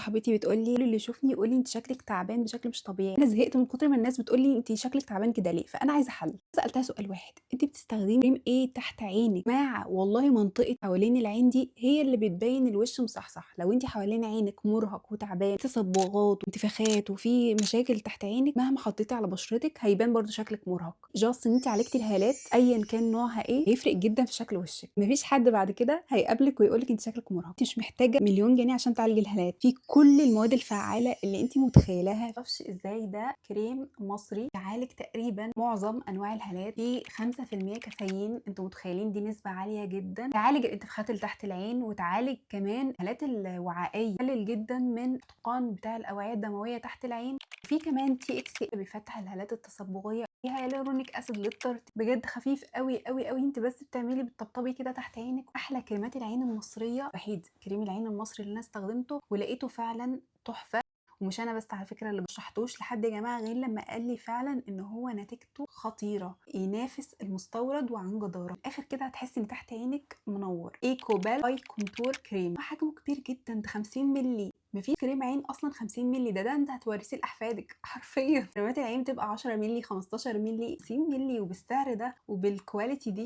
صاحبتي بتقول لي: "كل اللي يشوفني يقول لي أنتِ شكلِك تعبان بشكل مش طبيعي." أنا زهقت من كتر ما الناس بتقول لي: "أنتِ شكلِك تعبان كده ليه؟" فأنا عايزة حل. سألتها سؤال واحد: "أنتِ بتستخدمي كريم إيه تحت عينِك؟" يا جماعة والله منطقة حوالين العين دي هي اللي بتبين الوش مصحصح، لو أنتِ حوالين عينِك مرهق وتعبان، في تصبغات وانتفاخات وفي مشاكل تحت عينِك، مهما حطيتِ على بشرتِك هيبان برضه شكلِك مرهق. just إن أنتِ عالجتِ الهالات أيًا كان نوعها إيه، هيفرق جدًا في شكل وشِك. ما فيش حد بعد كده هيقابلِك ويقول لِك أنتِ شكلِك مرهق. أنتِ مش محتاجة مليون جنيه عشان تعالجي الهالات، في كل المواد الفعالة اللي أنتِ متخيلاها. ما اعرفش إزاي ده كريم مصري يعالج تقريبًا معظم أنواع الهالات، فيه 5% كافيين، أنتم متخيلين دي نسبة عالية جدًا، تعالج الانتفاخات اللي تحت العين وتعالج كمان الهالات الوعائية، يقلل جدًا من الاتقان بتاع الأوعية الدموية تحت العين. وفي كمان TXA بيفتح الهالات التصبغية، في هيالورونيك أسيد للترطيب، بجد خفيف أوي، أوي، أوي، أنتِ بس بتطبطبي كده تحت عينِك. أحلى كريمات العين المصرية وحيد كريم العين المصري اللي أنا استخدمته ولقيته فعلًا تحفة. ومش أنا بس على فكرة اللي ما رشحتوش لحد يا جماعة غير لما قال لي فعلًا إن هو نتيجته خطيرة، ينافس المستورد وعن جدارة. في الآخر كده هتحسي إن تحت عينِك منور. إيكوبال آي كونتور كريم، حجمه كبير جدًا، ده 50 مللي. ما فيش كريم عين أصلًا 50 مللي، ده أنت هتورثيه لأحفادِك حرفيًا. كريمات العين بتبقى 10 مللي، 15 مللي، 50 مللي وبالسعر ده وبالquality دي.